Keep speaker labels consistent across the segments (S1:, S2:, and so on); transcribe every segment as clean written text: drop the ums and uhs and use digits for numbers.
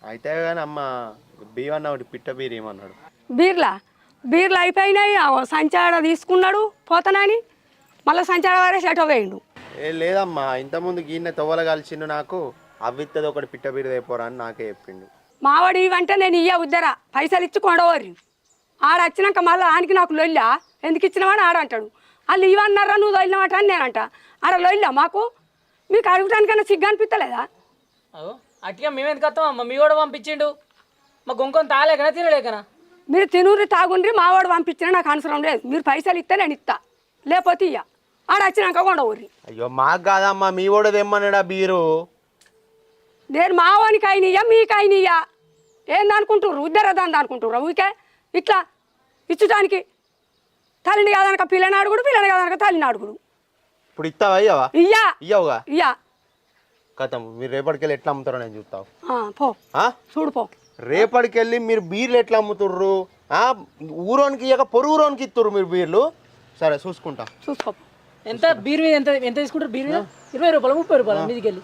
S1: అయితే కానీ అమ్మ బీవన్న ఒకటి పిట్ట బీర్ ఏమన్నాడు.
S2: బీర్లు అయిపోయినాయి. సంచాడ తీసుకున్నాడు పోతానని, మళ్ళీ సంచాడ వారే సెటో వేయండు.
S1: లేదమ్మా, ఇంతకుముందు గిన్నె తొవ్వల కలిసిండు నాకు, అవ్విత్తది ఒకటి పిట్ట బీర్ అయిపోరా అని నాకే చెప్పిండు.
S2: మావాడు ఇవంటే నేను ఇయ్య ఉద్దరా, పైసలు ఇచ్చి కొండవరి. ఆడ వచ్చినాక మళ్ళీ ఆనికి నాకు లొల్లా, ఎందుకు ఇచ్చినావని ఆడంటాడు. వాళ్ళు ఇవన్నారా నువ్వు వదిలినమాట అని నేనంట. ఆడ లొల్లా మాకు, మీకు అడగటానికన్నా సిగ్గు అనిపిస్తలేదా?
S3: అట్టిగా మేము ఎందుకు వస్తాం అమ్మ, మీ కూడా పంపించిండు. మా గొంకొని తాగలేకనా తినలేకనా?
S2: మీరు తినూరి తాగుండ్రి, మావాడు పంపించినా నాకు అవసరం లేదు. మీరు పైసలు ఇస్తే నేను ఇస్తా, లేకపోతే ఇయ్య. ఆడ వచ్చినాక కొండవరి.
S1: అయ్యో మాకు కాదమ్మా, మీ కూడా తెమ్మన్నాడా బీరు.
S2: నేను మావానికి అయినయ్యా, మీకు అయినయ్యా. ఏందనుకుంటుర్రు? ఉద్దరదాన్ని అనుకుంటుర్రా ఊరికే ఇట్లా ఇచ్చడానికి? తల్లిని కాదనక పిల్లని అడుగుడు, పిల్లని కాదనక తల్లిని అడుగుడు.
S1: ఇప్పుడు ఇస్తావా? ఇయ్యవా? ఇయ్యవుగా.
S2: ఇయ్యా
S1: కథం. మీరు రేపటికెళ్ళి ఎట్లా అమ్ముతారో నేను చూస్తావు.
S2: పో చూడు పో.
S1: రేపటికెళ్ళి మీరు బీర్లు ఎట్లా అమ్ముతుర్రు? ఊరోనికి ఇయ్యక పొరుగురోనికి ఇస్తుర్రు మీరు బీర్లు. సరే చూసుకుంటా.
S2: చూసుకో.
S3: ఎంత బీర్ మీద ఎంత ఎంత తీసుకుంటారు? బీర్ మీద 20 రూపాయలు 30 రూపాయలు మీదికి వెళ్ళి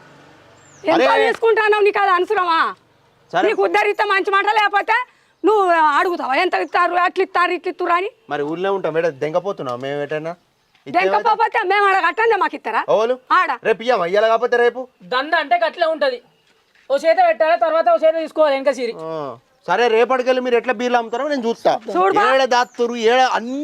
S2: ఎంత తీసుకుంటావు? నీకు అది అనుసరమా? నీకు ఉద్దరిస్తే మంచి మాట, లేకపోతే నువ్వు అడుగుతావా ఎంత ఇస్తారు, అట్లా ఇస్తారు, ఇట్లా ఇస్తారు అని.
S1: మరి ఊళ్ళో ఉంటాం మేడం, దెంగపోతున్నావు మేము ఎటైనా.
S2: దెంకపోతే మేము అడగట్టండి, మాకు ఇస్తారా? ఆడ
S1: రేపు ఇయ్యమా? ఇయ్యాలి కాకపోతే రేపు
S3: దంద అంటే గట్లే ఉంటది. ఓ చేత పెట్టాలి, తర్వాత ఓ చేత తీసుకోవాలి ఇంకా సిరి.
S1: సరే రేపటికెళ్ళి మీరు ఎట్లా బీర్లు అమ్ముతారో నేను చూస్తా. ఏడ దాస్తురు ఏడ అన్ని